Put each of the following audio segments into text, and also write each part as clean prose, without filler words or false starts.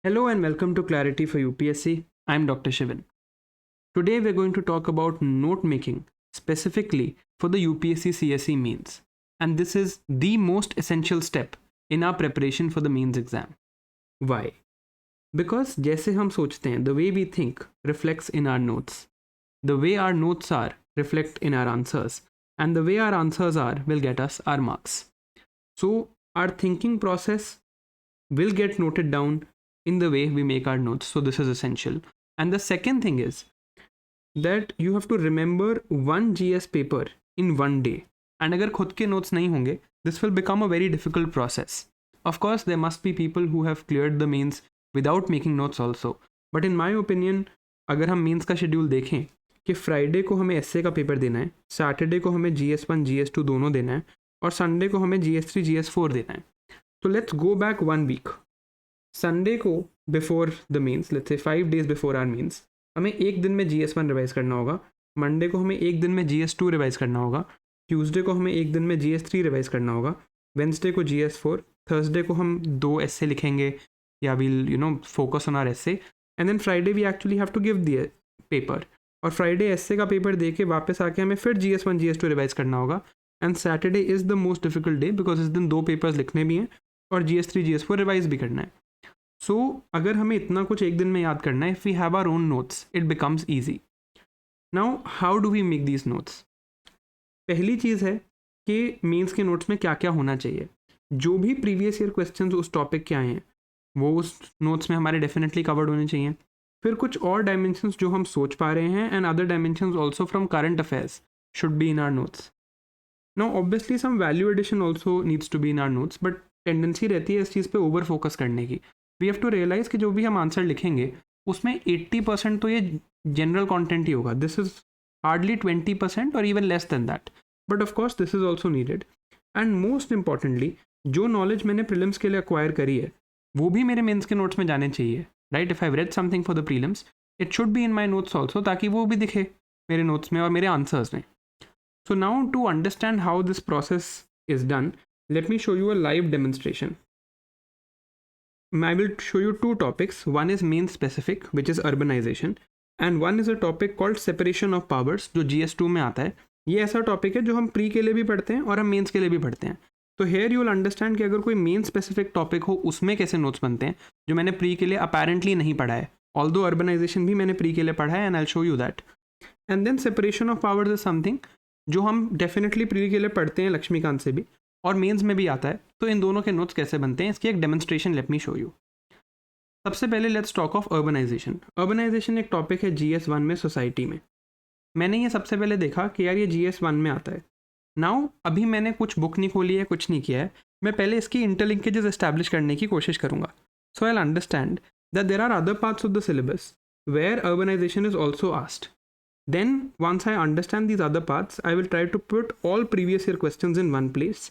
Hello and welcome to Clarity for UPSC. I'm Dr. Shivan. Today we're going to talk about note making specifically for the UPSC CSE mains. And this is the most essential step in our preparation for the mains exam. Why? Because जैसे हम सोचते हैं, the way we think reflects in our notes. The way our notes are reflect in our answers. And the way our answers are will get us our marks. So our thinking process will get noted down in the way we make our notes. So this is essential. And the second thing is that you have to remember one GS paper in one day. And अगर खुद के notes नहीं होंगे, this will become a very difficult process. Of course, there must be people who have cleared the mains without making notes also. But in my opinion, अगर हम mains का schedule देखें कि फ्राइडे को हमें एसए का पेपर देना है, सैटरडे को हमें GS1 GS2 दोनों देना है और संडे को हमें GS3 GS4 देना है. तो let's go back 1 week. Sunday को before the mains, let's say 5 days before are mains, हमें एक दिन में GS1 रिवाइज करना होगा. मंडे को हमें एक दिन में GS2 रिवाइज करना होगा. ट्यूसडे को हमें एक दिन में GS3 रिवाइज करना होगा. वेंसडे को GS4. थर्सडे को हम 2 एस्से लिखेंगे या will focus on our essay. And then Friday we actually have to give the paper. और फ्राइडे एस्से का पेपर दे के वापस आके हमें फिर GS1 GS2 रिवाइज करना होगा. And Saturday is the most difficult day because इस दिन 2 पेपर्स लिखने भी हैं और GS3 GS4 रिवाइज भी करना है. सो अगर हमें इतना कुछ एक दिन में याद करना है, if we have our own notes it becomes easy. Now how do we make these notes? पहली चीज़ है कि मेंस के नोट्स में क्या क्या होना चाहिए. जो भी प्रीवियस ईयर क्वेश्चंस उस टॉपिक के आए हैं वो उस नोट्स में हमारे डेफिनेटली कवर्ड होने चाहिए. फिर कुछ और डायमेंशंस जो हम सोच पा रहे हैं and other dimensions also from current affairs should be in our notes. Now obviously some value addition also needs to be in our notes, but tendency रहती है इस चीज़ पे ओवर फोकस करने की. वी हैव टू रियलाइज़ कि जो भी हम आंसर लिखेंगे उसमें 80% तो ये जनरल कंटेंट ही होगा. दिस इज़ हार्डली 20% और even less than that, but of course this is also needed. And most importantly जो नॉलेज मैंने प्रीलिम्स के लिए एक्वायर करी है वो भी मेरे मेंस के नोट्स में जाने चाहिए. Right, if I have read something for the prelims it should be in my notes also, ताकि वो भी दिखे मेरे नोट्स में और मेरे आंसर्स में. So now to understand how this process is done, let me show you a live demonstration. I will show you 2 topics. One is main specific, which is urbanization, and one is a topic called separation of powers, जो GS2 में आता है. ये ऐसा topic है जो हम pre के लिए भी पढ़ते हैं और हम मेंस के लिए भी पढ़ते हैं. तो हेयर यू विल अंडरस्टैंड कि अगर कोई मेन स्पेसिफिक टॉपिक हो उसमें कैसे नोट्स बनते हैं जो मैंने प्री के लिए अपेरेंटली नहीं पढ़ा है. ऑल्दो अर्बनाइजेशन भी मैंने प्री के लिए पढ़ा है and I will show you that. And then separation of powers is something जो हम डेफिनेटली प्री के लिए पढ़ते हैं लक्ष्मीकांत से भी और मेंस में भी आता है. तो इन दोनों के नोट्स कैसे बनते हैं इसकी एक demonstration let me show you. सबसे पहले let's talk of urbanization. Urbanization एक टॉपिक है GS1 में सोसाइटी में. मैंने ये सबसे पहले देखा कि यार ये GS1 में आता है. नाउ अभी मैंने कुछ बुक नहीं खोली है, कुछ नहीं किया है. मैं पहले इसकी इंटरलिंकेजेस एस्टैब्लिश करने की कोशिश करूँगा. So I will understand that there are other parts of the syllabus where urbanisation is also asked. Then, once I understand these other parts, I will try to put all previous year questions in one place.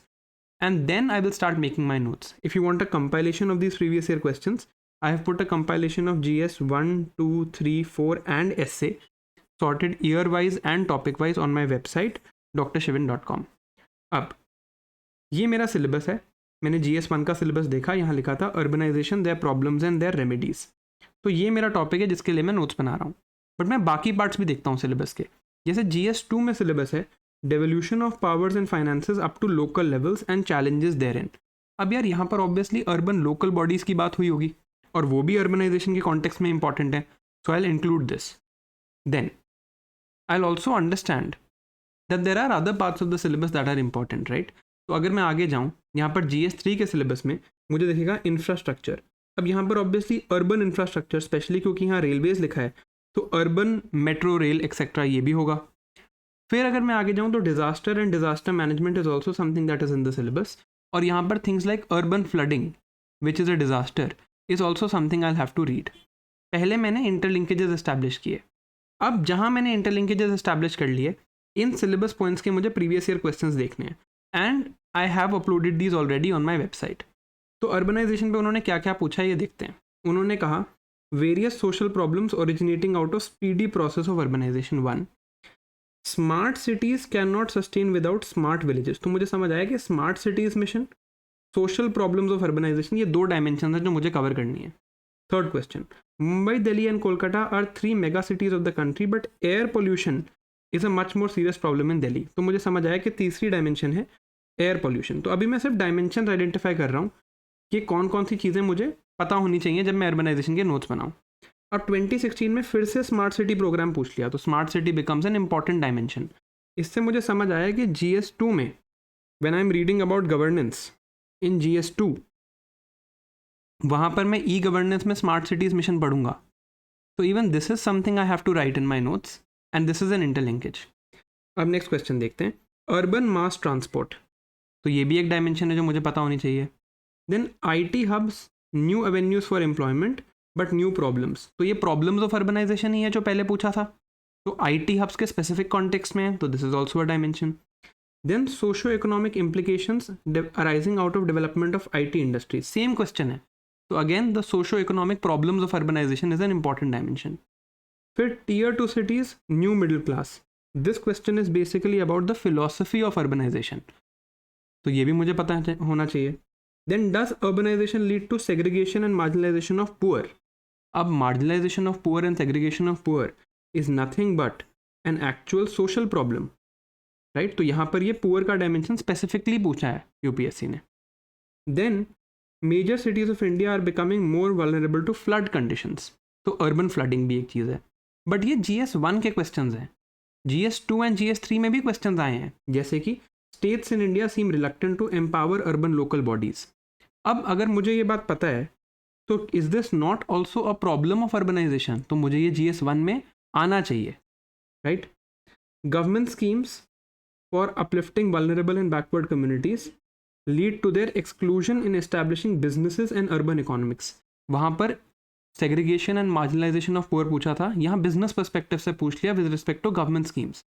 And then I will start making my notes. If you want a compilation of these previous year questions, I have put a compilation of GS 1, 2, 3, 4 and essay sorted year-wise and topic-wise on my website, drshivan.com. अब ये मेरा syllabus है. मैंने GS1 का syllabus देखा, यहाँ लिखा था urbanization, their problems and their remedies. तो ये मेरा टॉपिक है जिसके लिए मैं नोट्स बना रहा हूँ. बट मैं बाकी पार्ट्स भी देखता हूँ सिलेबस के. जैसे GS2 में सिलेबस है devolution of powers and finances up to local levels and challenges there in. अब यार यहाँ पर ऑब्वियसली अर्बन लोकल बॉडीज़ की बात हुई होगी और वो भी अर्बनाइजेशन के कॉन्टेक्स्ट में इंपॉर्टेंट है. So I will include this. Then I will also understand that there are other parts of the syllabus that are important. Right, तो अगर मैं आगे जाऊँ यहाँ पर GS3 के सिलेबस में मुझे दिखेगा इंफ्रास्ट्रक्चर. अब यहाँ पर ऑब्वियसली अर्बन इंफ्रास्ट्रक्चर स्पेशली क्योंकि यहाँ रेलवेज लिखा है तो अर्बन मेट्रो रेल एक्सेट्रा ये भी होगा. फिर अगर मैं आगे जाऊँ तो disaster and disaster management is also something that is in the syllabus. और यहाँ पर things like urban flooding which is a disaster is also something I have to read. पहले मैंने इंटरलिंकेजेस एस्टैब्लिश किए. अब जहाँ मैंने इंटरलिंकेजेस एस्टैब्लिश कर लिए इन सिलेबस पॉइंट्स के मुझे प्रीवियस ईयर क्वेश्चंस देखने हैं and I have uploaded these already on my website. तो अर्बनाइजेशन पे उन्होंने क्या क्या पूछा ये देखते हैं. उन्होंने कहा various social problems originating out of speedy process of urbanization. 1, smart cities cannot sustain without smart villages. तो मुझे समझ आया कि smart cities mission, social problems of urbanization, ये 2 डायमेंशन है जो मुझे कवर करनी है. Third question, Mumbai, Delhi and Kolkata are 3 mega cities of the country but air pollution is a much more serious problem in Delhi. तो मुझे समझ आया कि तीसरी डायमेंशन है एयर पोल्यूशन। तो अभी मैं सिर्फ डायमेंशन आइडेंटिफाई कर रहा हूँ कि कौन कौन सी चीज़ें मुझे पता होनी चाहिए जब मैं अर्बनाइजेशन के नोट्स बनाऊँ। अब 2016 में फिर से स्मार्ट सिटी प्रोग्राम पूछ लिया, तो smart city becomes an important dimension. इससे मुझे समझ आया कि GS2 में when I am reading about governance in GS2, वहाँ पर मैं ई गवर्नेंस में स्मार्ट सिटीज़ मिशन पढ़ूंगा। तो even this is something I have to write in my notes and this is an interlinkage. अब नेक्स्ट क्वेश्चन देखते हैं, urban mass transport. तो ये भी एक डायमेंशन है जो मुझे पता होनी चाहिए। Then IT hubs, new avenues for employment but new problems. तो ये प्रॉब्लम्स ऑफ अर्बनाइजेशन ही है जो पहले पूछा था, तो IT हब्स के स्पेसिफिक कॉन्टेक्स्ट में है, तो this is also a dimension. Then socio economic implications arising out of development of IT industry, same question है। तो again the socio economic problems of urbanization is an important dimension. फिर Tier 2 cities, new middle class. This question is basically about the philosophy of urbanisation, तो ये भी मुझे पता होना चाहिए। Then does urbanization lead to segregation and marginalisation of poor. अब marginalisation of poor and segregation of poor is nothing but an actual social problem, right. तो यहाँ पर ये पुअर का डायमेंशन स्पेसिफिकली पूछा है UPSC ने। Then major cities of India are becoming more vulnerable to flood conditions. तो urban flooding भी एक चीज़ है, बट ये GS1 के क्वेश्चंस हैं। GS2 एंड GS3 में भी क्वेश्चंस आए हैं, जैसे कि states in India seem reluctant to empower urban local bodies. अब अगर मुझे ये बात पता है तो is this not also a problem of urbanisation, तो मुझे ये GS1 में आना चाहिए, right. Government schemes for uplifting vulnerable and backward communities lead to their exclusion in establishing businesses and urban economics. वहाँ पर segregation and marginalisation of poor पूछा था, यहाँ बिजनेस पर्सपेक्टिव से पूछ लिया with respect to government schemes.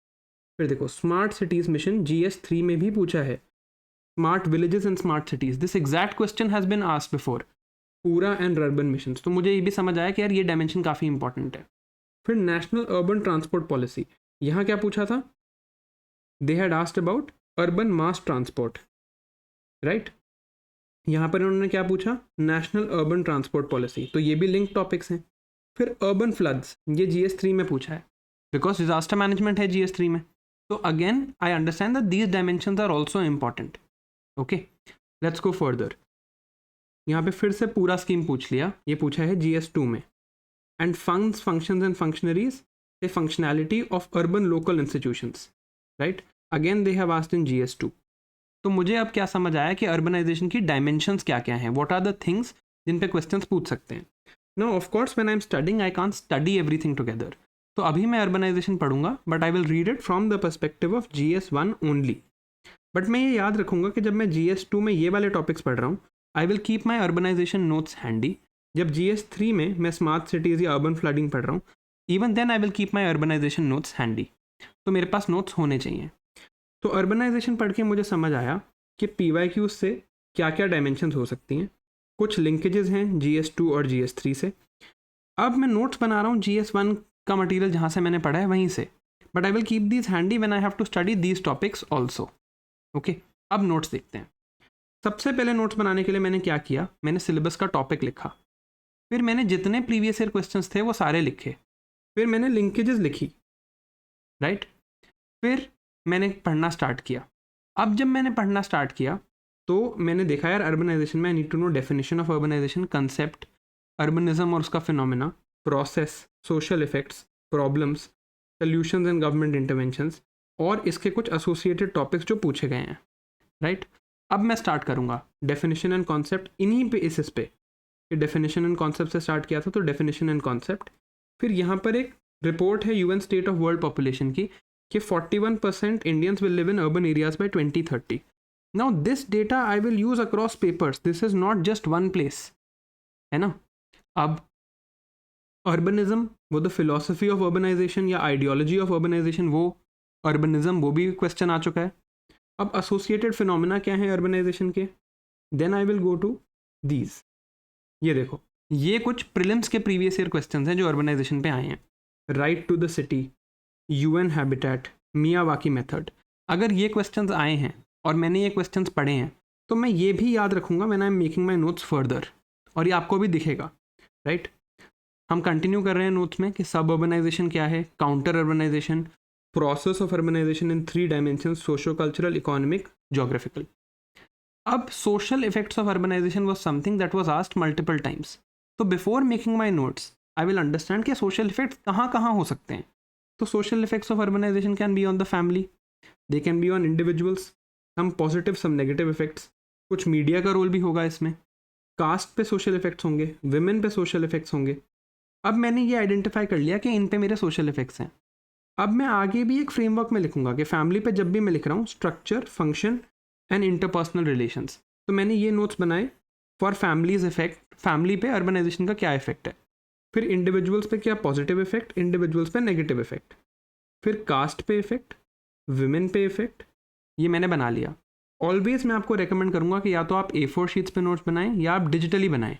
फिर देखो स्मार्ट सिटीज मिशन GS3 में भी पूछा है, smart villages and smart cities. This exact question has been asked before, पूरा एंड अर्बन मिशन। तो मुझे ये भी समझ आया कि यार ये डायमेंशन काफ़ी इंपॉर्टेंट है। फिर नेशनल अर्बन ट्रांसपोर्ट पॉलिसी, यहाँ क्या पूछा था, they had asked about urban mass transport, right. यहाँ पर उन्होंने क्या पूछा, नेशनल अर्बन ट्रांसपोर्ट पॉलिसी, तो ये भी लिंक टॉपिक्स हैं। फिर अर्बन फ्लड्स, ये GS3 में पूछा है, बिकॉज डिजास्टर मैनेजमेंट है GS3 में। तो again I understand that these dimensions are also important. Okay, let's go further. यहाँ पे फिर से पूरा स्कीम पूछ लिया, ये पूछा है GS2 में। End funds, functions and functionaries A functionality of urban local institutions, right. Again they have asked in GS2। तो मुझे अब क्या समझ आया कि अर्बनाइजेशन की डायमेंशंस क्या क्या हैं, व्हाट आर द थिंग्स जिन पे क्वेश्चंस पूछ सकते हैं। Now of course when I am studying I can't study everything together. तो अभी मैं अर्बनाइजेशन पढ़ूंगा, but I will read it from the perspective of GS1 only. But मैं ये याद रखूंगा कि जब मैं GS2 में ये वाले टॉपिक्स पढ़ रहा हूँ, I will keep my urbanisation notes handy. जब GS3 में मैं स्मार्ट सिटीज़ या अर्बन फ्लडिंग पढ़ रहा हूँ, even then I will keep my urbanisation notes handy. तो मेरे पास नोट्स होने चाहिए। तो अर्बनाइजेशन पढ़ के मुझे समझ आया कि PYQs से क्या क्या डायमेंशंस हो सकती हैं, कुछ लिंकेजेस हैं GS2 और GS3 से। अब मैं नोट्स बना रहा हूँ GS1 का मटेरियल जहाँ से मैंने पढ़ा है वहीं से, but I will keep these handy when I have to study these topics also. Okay, अब नोट्स देखते हैं। सबसे पहले नोट्स बनाने के लिए मैंने क्या किया, मैंने सिलेबस का टॉपिक लिखा, फिर मैंने जितने प्रीवियस ईयर क्वेश्चंस थे वो सारे लिखे, फिर मैंने लिंकेजेस लिखी, राइट। फिर मैंने पढ़ना स्टार्ट किया। अब जब मैंने पढ़ना स्टार्ट किया तो मैंने देखा यार अर्बनाइजेशन में I need to know definition of urbanisation, concept, urbanism और उसका phenomena, process, social effects, problems, solutions and government interventions, और इसके कुछ एसोसिएटेड टॉपिक्स जो पूछे गए हैं, राइट। अब मैं स्टार्ट करूँगा डेफिनेशन एंड कॉन्सेप्ट, इन्हीं पे इस पे डेफिनेशन एंड कॉन्सेप्ट से स्टार्ट किया था, तो डेफिनेशन एंड कॉन्सेप्ट। फिर यहाँ पर एक रिपोर्ट है UN state of world population की कि 41% Indians will live in urban areas by 2030. Now this data I will use across papers. This is not just one place, है ना। अब urbanism, वो द philosophy of urbanization या ideology of urbanization, वो urbanism वो भी क्वेश्चन आ चुका है। अब associated phenomena क्या है urbanization के, then I will go to these। ये देखो, ये कुछ प्रीलिम्स के प्रीवियस ईयर क्वेश्चंस हैं जो urbanization पे आए हैं। Right to the city, UN habitat, Miyawaki method. अगर ये क्वेश्चंस आए हैं और मैंने ये क्वेश्चंस पढ़े हैं तो मैं ये भी याद रखूँगा when I am making my notes further, और ये आपको भी दिखेगा, राइट। हम कंटिन्यू कर रहे हैं नोट्स में कि सब अर्बनाइजेशन क्या है, counter urbanisation, process of urbanisation in 3 dimension, socio cultural, economic, geographical. अब social effects of urbanisation was something that was asked multiple times. तो before making my notes I will understand कि social effects कहाँ कहाँ हो सकते हैं। तो social effects of urbanisation can be on the family, they can be on individuals, some positive some negative effects, कुछ media का रोल भी होगा इसमें, कास्ट पे सोशल इफेक्ट्स होंगे, विमेन पे सोशल इफेक्ट्स होंगे। अब मैंने ये आइडेंटिफाई कर लिया कि इन पे मेरे सोशल इफेक्ट्स हैं। अब मैं आगे भी एक फ्रेमवर्क में लिखूंगा कि फैमिली पे जब भी मैं लिख रहा हूँ structure, function and interpersonal relations. तो मैंने ये नोट्स बनाए फॉर फैमिलीज इफेक्ट, फैमिली पे अर्बनाइजेशन का क्या इफेक्ट है, फिर इंडिविजुअल्स पे क्या पॉजिटिव इफेक्ट, इंडिविजुअल्स पे नेगेटिव इफेक्ट, फिर कास्ट पे इफेक्ट, विमेन पे इफेक्ट, ये मैंने बना लिया। ऑलवेज मैं आपको रेकमेंड करूंगा कि या तो आप A4 शीट्स पे नोट्स बनाएं या आप डिजिटली बनाएं,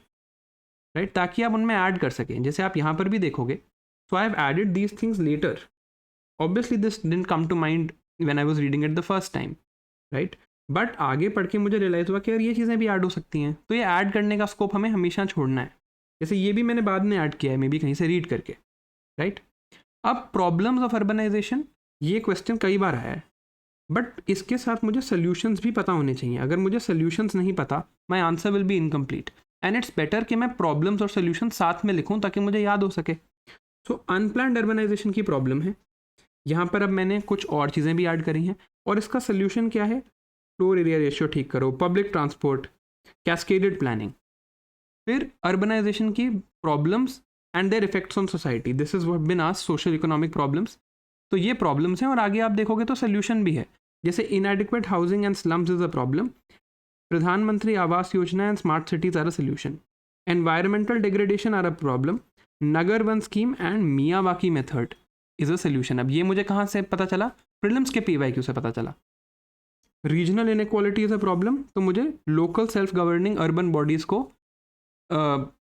राइट, ताकि आप उनमें ऐड कर सकें। जैसे आप यहाँ पर भी देखोगे, so I have added these things later, obviously this didn't come to mind when I was reading it the first time, right, but आगे पढ़ के मुझे रियलाइज़ हुआ कि यार ये चीज़ें भी ऐड हो सकती हैं। तो ये ऐड करने का स्कोप हमें हमेशा छोड़ना है। जैसे ये भी मैंने बाद में ऐड किया है, मे बी कहीं से रीड करके, राइट। अब प्रॉब्लम्स ऑफ अर्बनाइजेशन, ये क्वेश्चन कई बार आया है, बट इसके साथ मुझे सोल्यूशंस भी पता होने चाहिए। अगर मुझे सोल्यूशंस नहीं पता, माई answer will be incomplete, and it's better कि मैं प्रॉब्लम्स और सोल्यूशन साथ में लिखूं ताकि मुझे याद हो सके। सो अनप्लान्ड अर्बनाइजेशन की प्रॉब्लम है, यहाँ पर अब मैंने कुछ और चीज़ें भी ऐड करी हैं, और इसका सोल्यूशन क्या है, फ्लोर एरिया रेशियो ठीक करो, पब्लिक ट्रांसपोर्ट, कैस्केडेड प्लानिंग। फिर अर्बनाइजेशन की problems and their effects on society, this is what been asked, social economic problems. तो ये प्रॉब्लम्स हैं, और आगे आप देखोगे तो सोल्यूशन भी है। जैसे inadequate housing and slums is a problem, Pradhanmantri Awas Yojana and smart cities are a solution, environmental degradation are a problem, Nagar Van scheme and Miyawaki method is a solution. अब ये मुझे कहाँ से पता चला, प्रीलिम्स के PYQ से पता चला। Regional inequality is a problem, तो मुझे local self governing urban bodies को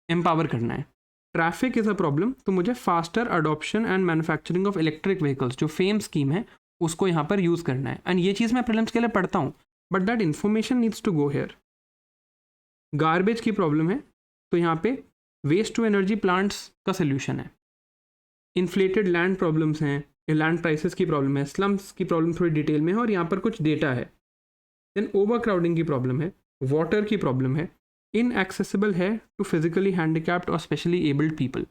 एम्पावर करना है। ट्रैफिक इज़ अ प्रॉब्लम, तो मुझे faster adoption and manufacturing of electric vehicles, जो फेम स्कीम है, उसको यहाँ पर यूज़ करना है। एंड ये चीज़ मैं प्रीलिम्स के लिए पढ़ता हूँ, but that information needs to go here. Garbage की प्रॉब्लम है, तो यहाँ पे वेस्ट टू एनर्जी प्लांट्स का सोल्यूशन है। इन्फ्लेटेड लैंड प्रॉब्लम्स हैं, लैंड प्राइसेस की प्रॉब्लम है, स्लम्स की प्रॉब्लम थोड़ी डिटेल में है और यहाँ पर कुछ डेटा है। देन ओवर क्राउडिंग की प्रॉब्लम है, वाटर की प्रॉब्लम है, इनएक्सेसिबल है टू फिजिकली हैंडिकैप्ड और specially abled people,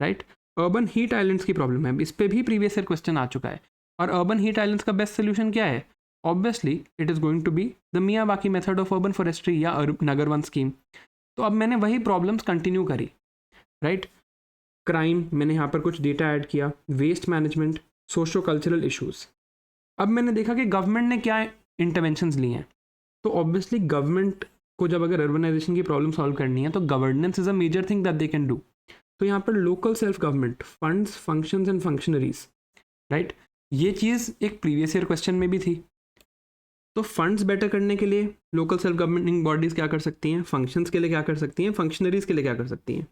right. Urban heat islands की प्रॉब्लम है, इस पर भी प्रीवियस ईयर क्वेश्चन आ चुका है। और अर्बन हीट आइलैंड्स का बेस्ट सोल्यूशन क्या है, obviously it is going to be the Miyawaki method of urban forestry या नगर वन स्कीम। तो अब मैंने वही प्रॉब्लम्स कंटिन्यू करी, राइट। क्राइम, मैंने यहाँ पर कुछ डेटा ऐड किया, waste management, socio cultural issues. अब मैंने देखा कि गवर्नमेंट ने क्या इंटरवेंशंस लिए हैं। तो ऑब्वियसली गवर्नमेंट को जब अगर अर्बनाइजेशन की प्रॉब्लम सॉल्व करनी है तो governance is a major thing that they can do. तो यहाँ पर local self government, funds, functions and functionaries, right, ये चीज़ एक प्रीवियस ईयर क्वेश्चन में भी थी। तो फंड्स बेटर करने के लिए लोकल सेल्फ गवर्नमेंटिंग बॉडीज़ क्या कर सकती हैं, फंक्शंस के लिए क्या कर सकती हैं, फंक्शनरीज के लिए क्या कर सकती हैं,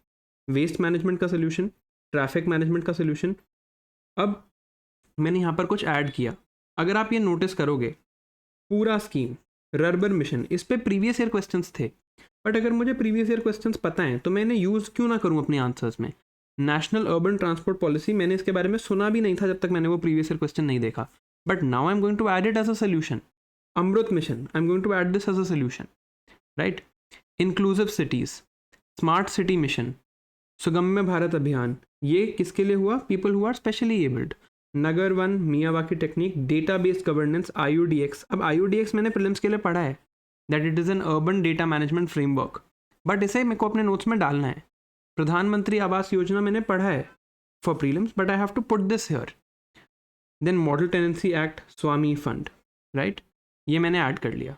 वेस्ट मैनेजमेंट का सोल्यूशन, ट्रैफिक मैनेजमेंट का सोल्यूशन। अब मैंने यहाँ पर कुछ ऐड किया। अगर आप ये नोटिस करोगे, पूरा स्कीम रर्बन मिशन, इस पे प्रीवियस ईयर क्वेश्चंस थे, बट अगर मुझे प्रीवियस ईयर क्वेश्चंस पता हैं तो मैंने यूज़ क्यों ना करूँ अपने आंसर्स में। नेशनल अर्बन ट्रांसपोर्ट पॉलिसी, मैंने इसके बारे में सुना भी नहीं था जब तक मैंने वो प्रीवियस ईयर क्वेश्चन नहीं देखा, but now I am going to add it as a solution. Amrit mission, I am going to add this as a solution, right. Inclusive cities, smart city mission, Sugamya Bharat Abhiyan, ये किसके लिए हुआ, people who are specially abled. Nagar Van, Miyawaki technique, data based governance, IUDX। अब IUDX मैंने prelims के लिए पढ़ा है, that it is an urban data management framework, but इसे मेरे को अपने नोट्स में डालना है। प्रधानमंत्री आवास योजना मैंने पढ़ा है for prelims, but I have to put this here. Then model tenancy act, स्वामी फंड, राइट, ये मैंने ऐड कर लिया।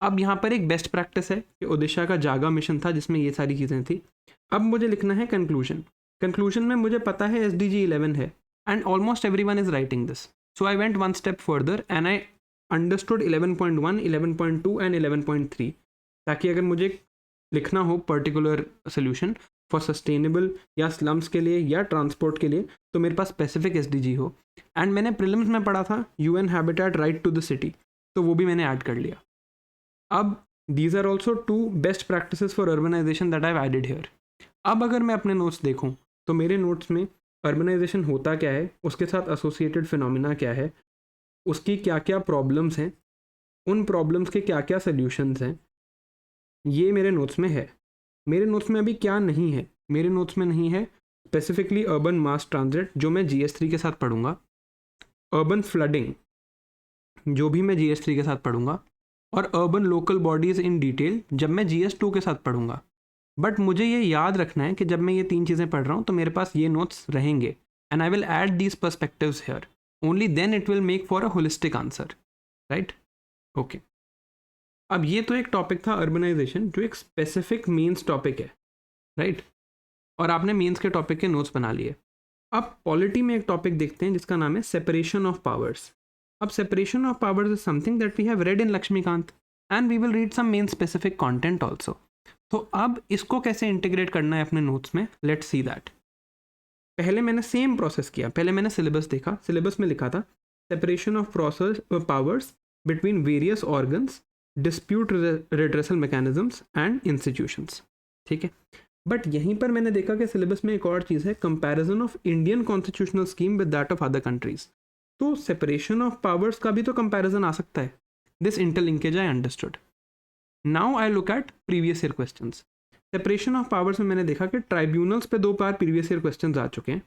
अब यहाँ पर एक बेस्ट प्रैक्टिस है कि ओडिशा का जागा मिशन था जिसमें ये सारी चीज़ें थी। अब मुझे लिखना है कंक्लूजन। कंक्लूजन में मुझे पता है SDG 11 है, and almost everyone is writing this. So I went one step further and I understood 11.1, 11.2 and 11.3, ताकि अगर मुझे लिखना हो पर्टिकुलर सोल्यूशन फॉर सस्टेनेबल या स्लम्स के लिए या ट्रांसपोर्ट के लिए तो मेरे पास स्पेसिफिक SDG हो। एंड मैंने प्रीलिम्स में पढ़ा था UN habitat right to the city, तो वो भी मैंने ऐड कर लिया। अब these are also 2 best practices for urbanisation that I have added here. अब अगर मैं अपने नोट्स देखूं तो मेरे नोट्स में अर्बनाइजेशन होता क्या है, उसके साथ एसोसिएटेड फिनोमिना क्या है, उसकी क्या क्या प्रॉब्लम्स हैं, उन प्रॉब्लम्स के क्या क्या सल्यूशंस हैं, ये मेरे नोट्स में है। मेरे नोट्स में अभी क्या नहीं है, मेरे नोट्स में नहीं है स्पेसिफिकली अर्बन मास ट्रांजिट जो मैं GS3 के साथ पढ़ूंगा, अर्बन फ्लडिंग जो भी मैं GS3 के साथ पढ़ूंगा, और urban local bodies in detail जब मैं GS2 के साथ पढ़ूंगा। बट मुझे ये याद रखना है कि जब मैं ये 3 चीज़ें पढ़ रहा हूँ तो मेरे पास ये नोट्स रहेंगे, and I will add these perspectives here, only then it will make for a holistic answer, right? Okay, अब ये तो एक टॉपिक था अर्बनाइजेशन जो एक स्पेसिफिक मीन्स टॉपिक है, राइट? और आपने मीन्स के टॉपिक के नोट्स बना लिए। अब पॉलिटी में एक टॉपिक देखते हैं जिसका नाम है सेपरेशन ऑफ पावर्स। अब separation of powers is something that we have read in Laxmikanth, and we will read some mains specific content also. तो अब इसको कैसे इंटीग्रेट करना है अपने नोट्स में, लेट्स सी दैट। पहले मैंने सेम प्रोसेस किया, पहले मैंने सिलेबस देखा, सिलेबस में लिखा था separation of process powers between various organs, dispute redressal mechanisms and institutions, ठीक है। बट यहीं पर मैंने देखा कि सिलेबस में एक और चीज़ है, comparison of Indian constitutional scheme with that of other countries. तो सेपरेशन ऑफ पावर्स का भी तो कंपैरिजन आ सकता है। This interlinkage I understood. Now I look at previous year questions. Separation of powers में मैंने देखा कि ट्राइब्यूनल्स पे 2 बार प्रीवियस ईयर क्वेश्चंस आ चुके हैं,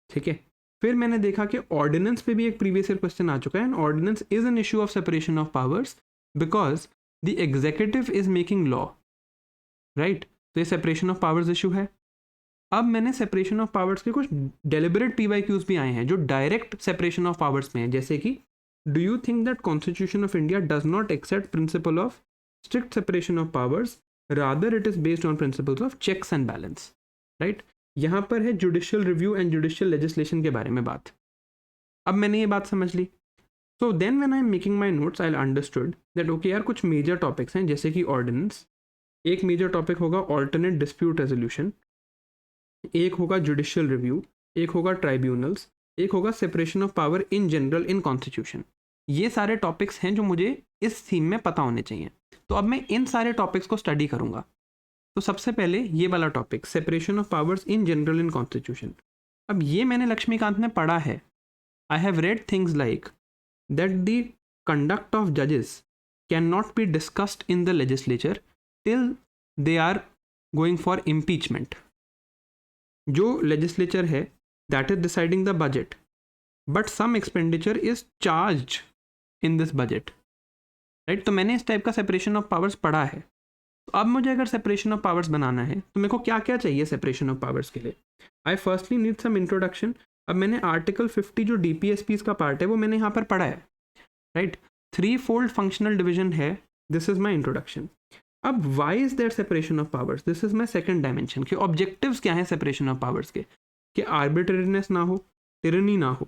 ठीक है। फिर मैंने देखा कि ऑर्डिनेंस पे भी एक प्रीवियस ईयर क्वेश्चन आ चुका है, and ordinance is an issue of separation of powers because the executive is making law, right? तो ये सेपरेशन ऑफ पावर्स इशू है। अब मैंने सेपरेशन ऑफ पावर्स के कुछ डेलिबरेट PYQs भी आए हैं जो डायरेक्ट सेपरेशन ऑफ पावर्स में है, जैसे कि do you think that constitution of India does not accept principle of strict separation of powers, rather it is based on principles of checks and balance, right? यहाँ पर है judicial review and judicial legislation के बारे में बात। अब मैंने ये बात समझ ली। So then when I am making my notes I understood that okay यार, कुछ मेजर टॉपिक्स हैं जैसे कि ऑर्डिनेंस, एक मेजर टॉपिक होगा ऑल्टरनेट डिस्प्यूट रेजोल्यूशन, एक होगा जुडिशियल रिव्यू, एक होगा ट्राइब्यूनल्स, एक होगा separation of power in general in constitution. ये सारे टॉपिक्स हैं जो मुझे इस थीम में पता होने चाहिए। तो अब मैं इन सारे टॉपिक्स को स्टडी करूंगा। तो सबसे पहले ये वाला topic, separation of powers in general in constitution. अब ये मैंने लक्ष्मीकांत में पढ़ा है। I have read things like that the conduct of जजेस can not be discussed in the legislature till they are going for impeachment. जो लेजिस्लेचर है that is deciding the budget, but some expenditure is charged in this budget, right? तो मैंने इस type का separation of powers पढ़ा है। तो अब मुझे अगर सेपरेशन ऑफ पावर्स बनाना है तो मेरे को क्या क्या चाहिए सेपरेशन ऑफ पावर्स के लिए? आई फर्स्टली नीड सम इंट्रोडक्शन। अब मैंने आर्टिकल 50 जो DPSPs का पार्ट है वो मैंने यहाँ पर पढ़ा है, राइट? 3-fold फंक्शनल डिविजन है, दिस इज माई इंट्रोडक्शन। अब why is there separation of powers, this is my second dimension कि ऑब्जेक्टिव्स क्या हैं सेपरेशन ऑफ पावर्स के, कि आर्बिट्रेरीनेस ना हो, टिरनी ना हो।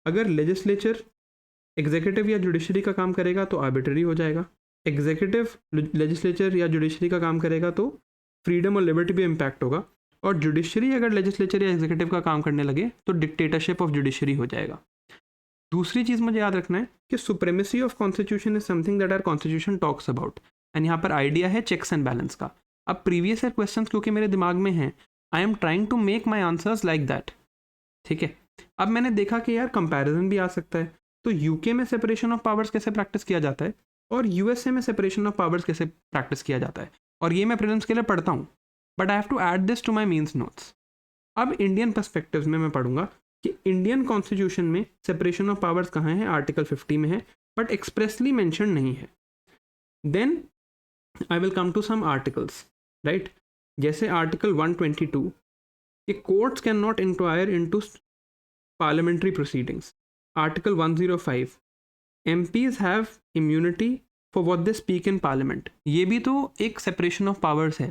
अगर लेजिस्लेचर एग्जीक्यूटिव या जुडिशरी का काम करेगा तो आर्बिट्ररी हो जाएगा, एग्जीक्यूटिव लेजिस्लेचर या जुडिशरी का काम करेगा तो फ्रीडम और लिबर्टी पे इम्पैक्ट होगा, और जुडिशरी अगर लेजिस्लेचर या एग्जीक्यूटिव का काम करने लगे तो डिक्टेटरशिप ऑफ जुडिशरी हो जाएगा। दूसरी चीज़ मुझे याद रखना है कि supremacy of constitution is something that our constitution talks about, एंड यहाँ पर आइडिया है चेक्स एंड बैलेंस का। अब प्रीवियस ईयर क्वेश्चन क्योंकि मेरे दिमाग में हैं, I am trying to make my answers like that, ठीक है। अब मैंने देखा कि यार कंपैरिजन भी आ सकता है, तो यूके में सेपरेशन ऑफ पावर्स कैसे प्रैक्टिस किया जाता है और USA में सेपरेशन ऑफ पावर्स कैसे प्रैक्टिस किया जाता है, और ये मैं प्रीलिम्स के लिए पढ़ता हूँ, but I have to add this to my mains notes. अब इंडियन पर्सपेक्टिव्स में मैं पढ़ूंगा कि इंडियन कॉन्स्टिट्यूशन में सेपरेशन ऑफ पावर्स कहाँ है, आर्टिकल 50 में है, बट एक्सप्रेसली मेंशन नहीं है। Then I will come to some articles, right? जैसे आर्टिकल 122 कि courts can not inquire into parliamentary proceedings. Article 105 MPs have immunity for what they speak in parliament, ये भी तो एक सेपरेशन ऑफ पावर्स है,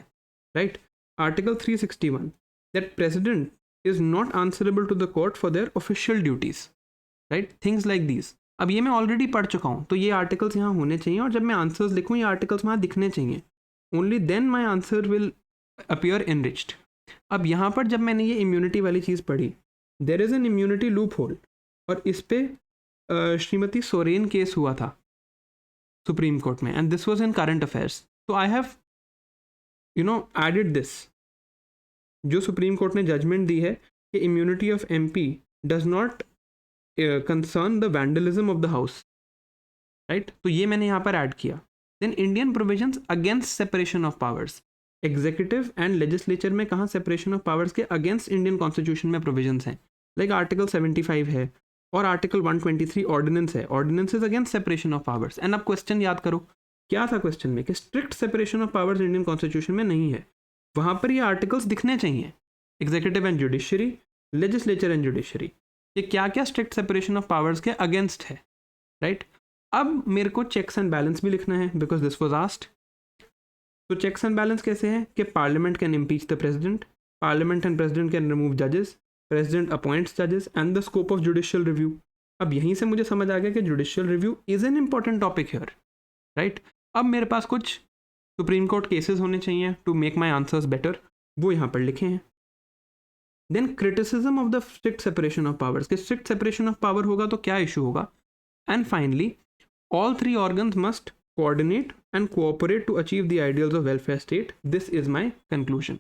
right? Article 361 that president is not answerable to the court for their official duties, right? Things like these. अब ये मैं already पढ़ चुका हूँ, तो ये आर्टिकल्स यहाँ होने चाहिए, और जब मैं आंसर्स लिखूँ ये आर्टिकल्स वहाँ दिखने चाहिए। Only then my answer will appear enriched. अब यहाँ पर जब मैंने ये इम्यूनिटी वाली चीज़ पढ़ी, there is an immunity loophole, और इस पर श्रीमती सोरेन केस हुआ था सुप्रीम कोर्ट में, and this was in current affairs. तो आई हैव एडेड दिस जो सुप्रीम कोर्ट ने जजमेंट दी है कि immunity of MP does not concern the vandalism of the house, right. तो ये मैंने यहाँ पर ऐड किया। Then Indian provisions against separation of powers, executive and legislature में कहाँ सेपरेशन ऑफ पावर्स के अगेंस्ट इंडियन कॉन्स्टिट्यूशन में प्रोविजंस हैं, लाइक आर्टिकल 75 है और आर्टिकल 123 ऑर्डिनेंस है, ordinances against separation of powers. And अब क्वेश्चन याद करो, क्या था क्वेश्चन में कि strict separation of powers Indian constitution में नहीं है, वहाँ पर ये आर्टिकल्स दिखने चाहिए, executive and judiciary, legislature and judiciary, ये क्या क्या स्ट्रिक्ट सेपरेशन ऑफ पावर्स के अगेंस्ट है, राइट। अब मेरे को चेक्स एंड बैलेंस भी लिखना है बिकॉज दिस वाज आस्क्ड। तो चेक्स एंड बैलेंस कैसे है कि parliament can impeach the president, parliament and president can remove जजेस, प्रेसिडेंट अपॉइंट्स जजेस and the scope of judicial review. अब यहीं से मुझे समझ आ गया कि judicial review is an important topic here, right. अब मेरे पास कुछ सुप्रीम कोर्ट केसेस होने चाहिए to make my answers better, वो यहाँ पर लिखे हैं। Then criticism of the strict separation of powers, कि स्ट्रिक्ट सेपरेशन ऑफ पावर होगा तो क्या इशू होगा। And finally all three organs must coordinate and cooperate to achieve the ideals of welfare state. This is my conclusion.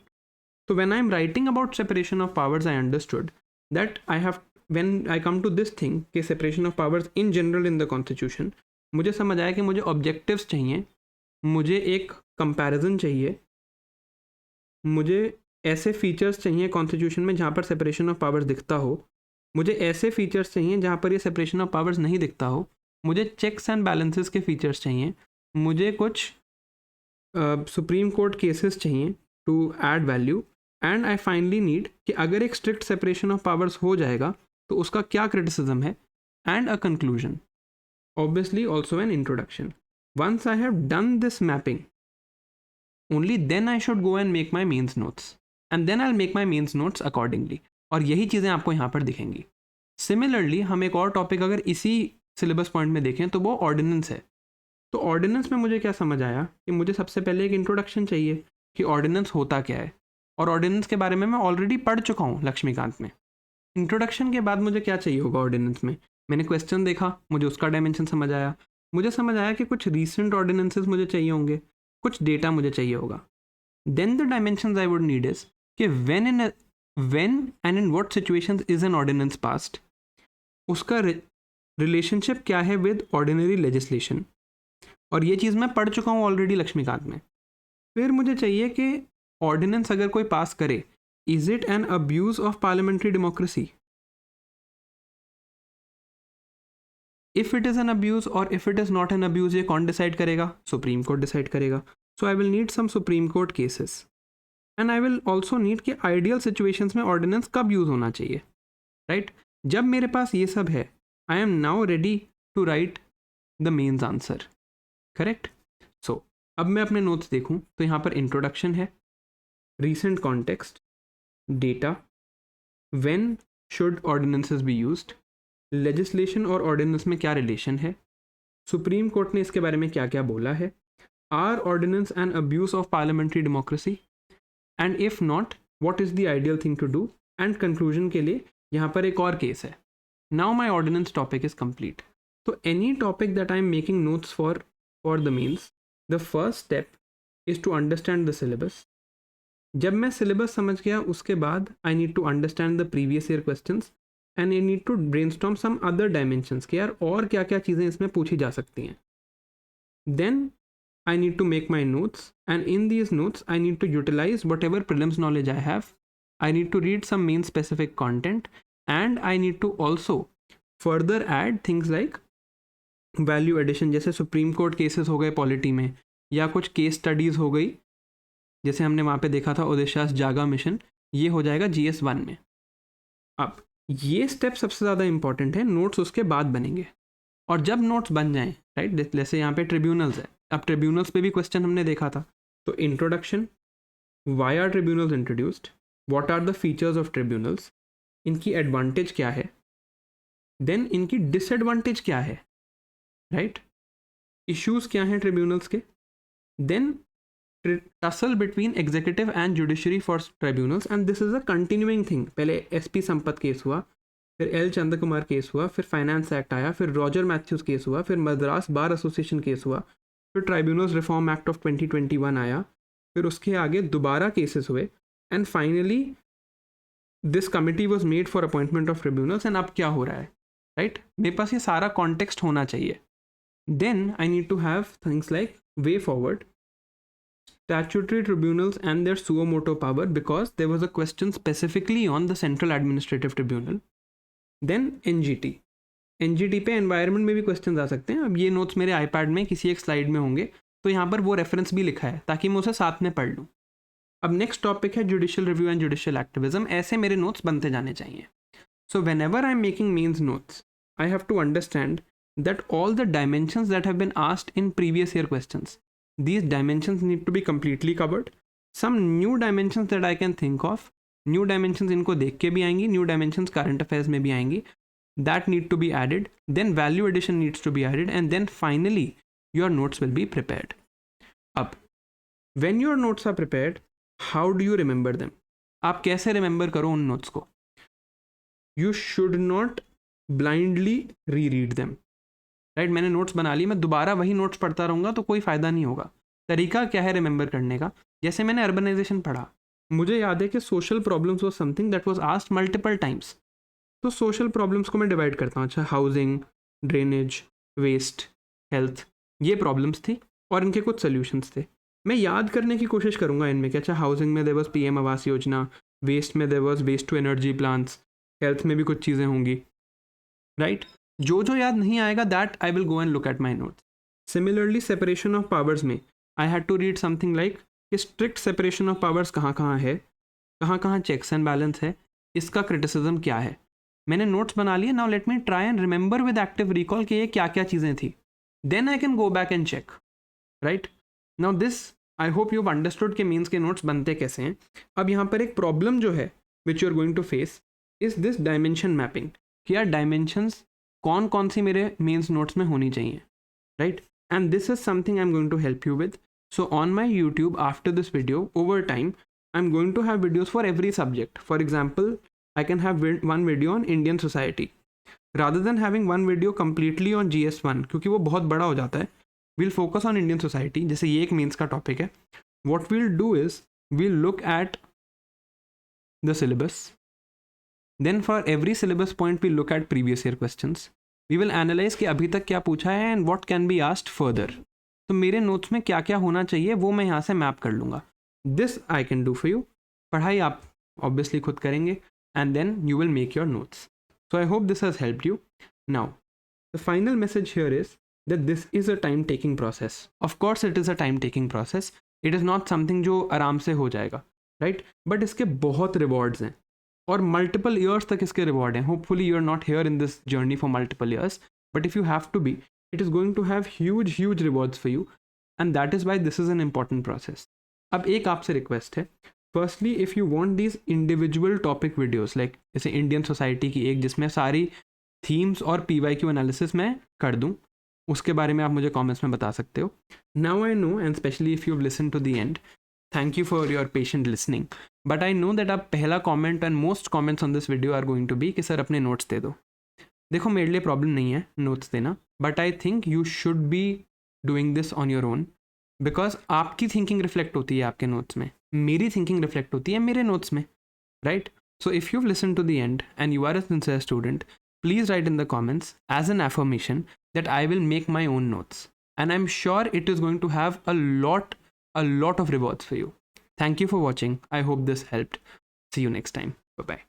So when I am writing about separation of powers, I understood that I have, when I come to this thing कि separation of powers in general in the constitution, मुझे समझ आया कि मुझे objectives चाहिए, मुझे एक comparison चाहिए, मुझे ऐसे features चाहिए constitution में जहाँ पर separation of powers दिखता हो, मुझे ऐसे features चाहिए जहाँ पर ये separation of powers नहीं दिखता हो, मुझे चेक्स एंड बैलेंसेस के फीचर्स चाहिए, मुझे कुछ सुप्रीम कोर्ट केसेस चाहिए to add value, and I finally need कि अगर एक स्ट्रिक्ट सेपरेशन ऑफ पावर्स हो जाएगा तो उसका क्या क्रिटिसिज्म है, and a conclusion, obviously also an introduction. Once I have done this mapping only then I should go and make my mains notes, and then I will make my mains notes accordingly, और यही चीज़ें आपको यहाँ पर दिखेंगी। Similarly हम एक और टॉपिक अगर इसी सिलेबस पॉइंट में देखें तो वो ऑर्डिनेंस है। तो ऑर्डिनेंस में मुझे क्या समझ आया कि मुझे सबसे पहले एक इंट्रोडक्शन चाहिए कि ऑर्डिनेंस होता क्या है, और ऑर्डिनेंस के बारे में मैं ऑलरेडी पढ़ चुका हूँ लक्ष्मीकांत में। इंट्रोडक्शन के बाद मुझे क्या चाहिए होगा ऑर्डिनेंस में, मैंने क्वेश्चन देखा, मुझे उसका डायमेंशन समझ आया, मुझे समझ आया कि कुछ रीसेंट ऑर्डिनेंसेस मुझे चाहिए होंगे, कुछ डेटा मुझे चाहिए होगा। Then the dimensions I would need is कि when and in what situations is an ordinance passed, उसका रिलेशनशिप क्या है विद ऑर्डिनरी लेजिस्लेशन, और ये चीज़ मैं पढ़ चुका हूँ ऑलरेडी लक्ष्मीकांत में। फिर मुझे चाहिए कि ऑर्डिनेंस अगर कोई पास करे, is it an abuse of parliamentary democracy, if it is an abuse और if it is not an abuse, ये कौन डिसाइड करेगा, सुप्रीम कोर्ट डिसाइड करेगा। So I will need some supreme court cases, and I will also need कि ideal situations में ordinance कब use होना चाहिए, राइट। जब मेरे पास ये सब है, I am now ready to write the mains answer, correct? So, अब मैं अपने नोट्स देखूं तो यहाँ पर इंट्रोडक्शन है, recent context, data, when should ordinances be used, legislation और ordinance में क्या relation है, सुप्रीम कोर्ट ने इसके बारे में क्या क्या बोला है, are ordinance an abuse of parliamentary democracy, and if not, what is the ideal thing to do, and conclusion के लिए यहाँ पर एक और केस है। Now my ordinance topic is complete. So any topic that I am making notes for the means, the first step is to understand the syllabus. जब मैं syllabus समझ गया उसके बाद I need to understand the previous year questions and I need to brainstorm some other dimensions कि यार और क्या क्या चीज़ें इसमें पूछी जा सकती हैं। Then I need to make my notes, and in these notes I need to utilize whatever prelims knowledge I have. I need to read some main specific content, and I need to also further add things like value addition, जैसे supreme court cases हो गए polity में, या कुछ case studies हो गई जैसे हमने वहाँ पे देखा था ओडिशास जागा मिशन, ये हो जाएगा GS1 में। अब ये स्टेप सबसे ज़्यादा इंपॉर्टेंट है, नोट्स उसके बाद बनेंगे, और जब नोट्स बन जाएं, राइट, जैसे यहाँ पे ट्रिब्यूनल्स है, अब ट्रिब्यूनल्स पे भी क्वेश्चन हमने देखा था। तो introduction, why are tribunals introduced, what are the features of tribunals, इनकी एडवांटेज क्या है, देन इनकी डिसएडवांटेज क्या है, राइट, इश्यूज क्या हैं ट्रिब्यूनल्स के, then tussle between executive and judiciary for tribunals, and this is a continuing thing. पहले SP संपत केस हुआ, फिर L चंद्र कुमार केस हुआ, फिर फाइनेंस एक्ट आया, फिर रॉजर मैथ्यूज केस हुआ, फिर मद्रास बार एसोसिएशन केस हुआ, फिर ट्राइब्यूनल्स रिफॉर्म एक्ट ऑफ 2021 आया, फिर उसके आगे दोबारा केसेस हुए, and finally this committee was made for appointment of tribunals, and अब क्या हो रहा है, राइट? मेरे पास ये सारा कॉन्टेक्स्ट होना चाहिए. Then I need to have things like way forward, statutory tribunals and their suo motu power, because there was a question specifically on the Central Administrative Tribunal. Then NGT. NGT पे environment में भी question आ सकते हैं. अब ये notes मेरे iPad में किसी एक स्लाइड में होंगे, तो यहाँ पर वो रेफरेंस भी लिखा है ताकि मैं उसे साथ में पढ़ लूँ. अब नेक्स्ट टॉपिक है judicial review and judicial activism. ऐसे मेरे नोट्स बनते जाने चाहिए. So whenever I am making mains notes, I have to understand that all the dimensions that have been asked in previous year questions, these dimensions need to be completely covered. Some new dimensions that I can think of, new dimensions इनको देख के भी आएंगी, new dimensions current affairs में भी आएंगी, that need to be added. Then value addition needs to be added, and then finally your notes will be prepared. अब when your notes are prepared, how do you remember them? आप कैसे remember करो उन notes को? You should not blindly reread them. Right, मैंने notes बना ली, मैं दोबारा वही नोट्स पढ़ता रहूँगा तो कोई फ़ायदा नहीं होगा. तरीका क्या है रिमेंबर करने का? जैसे मैंने अर्बनाइजेशन पढ़ा, मुझे याद है कि social problems was something that was asked multiple times. तो सोशल प्रॉब्लम्स को मैं डिवाइड करता हूँ. अच्छा, हाउसिंग, ड्रेनेज, वेस्ट, हेल्थ, ये प्रॉब्लम्स थी और इनके कुछ सोल्यूशंस थे. मैं याद करने की कोशिश करूँगा इनमें कि अच्छा हाउसिंग में देयर वाज PM आवास योजना, वेस्ट में there was waste to energy plants, health में भी कुछ चीज़ें होंगी, राइट? जो याद नहीं आएगा that I will go and look at my notes. Similarly separation of powers में I had to read something like कि स्ट्रिक्ट सेपरेशन ऑफ पावर्स कहाँ कहाँ है, कहाँ कहाँ चेक्स एंड बैलेंस है, इसका क्रिटिसिज्म क्या है. मैंने नोट्स बना लिए. Now let me try and remember with active recall कि ये क्या क्या चीज़ें थी. Then I can go back and check, right? Now this I hope you have understood के मीन्स के नोट्स बनते कैसे हैं. अब यहाँ पर एक प्रॉब्लम जो है which you are going to face is this dimension mapping. कि यार डायमेंशंस कौन कौन सी मेरे मेंस नोट्स में होनी चाहिए, right? And this is something I am going to help you with. So on my YouTube after this video over time I am going to have videos for every subject. For example, I can have one video on Indian society rather than having one video completely on GS1, क्योंकि वो बहुत बड़ा हो जाता है. We'll focus on Indian society, जैसे ये एक मेंस का टॉपिक है. What we'll do is we'll look at the syllabus. Then for every syllabus point we look at previous year questions. We will analyze कि अभी तक क्या पूछा है and what can be asked further. तो मेरे नोट्स में क्या क्या होना चाहिए वो मैं यहाँ से मैप कर लूँगा. This I can do for you. पढ़ाई आप obviously खुद करेंगे and then you will make your notes. So I hope this has helped you. Now, the final message here is that this is a time taking process. Of course it is a time taking process. It is not something जो आराम से हो जाएगा, right? But इसके बहुत rewards हैं और multiple years तक इसके रिवॉर्ड हैं. Hopefully you are not here in this journey for multiple years, but if you have to be, it is going to have huge rewards for you, and that is why this is an important process. अब एक आपसे request है. Firstly, if you want these individual topic videos like जैसे Indian society की एक जिसमें सारी themes और PYQ एनालिसिस मैं कर दूँ, उसके बारे में आप मुझे कॉमेंट्स में बता सकते हो. Now I know, and specially if you listen to the end, thank you for your patient listening. But I know that आप पहला comment and most comments on this video are going to be कि sir अपने notes दे दो. देखो, मेरे लिए problem नहीं है नोट्स देना, but I think you should be doing this on your own, because आपकी थिंकिंग रिफ्लेक्ट होती है आपके नोट्स में, मेरी थिंकिंग रिफ्लेक्ट होती है मेरे नोट्स में, right? So if you listen to the end and you are a sincere student, please write in the comments as an affirmation that I will make my own notes, and I am sure it is going to have a lot of rewards for you. Thank you for watching. I hope this helped. See you next time. Bye-bye.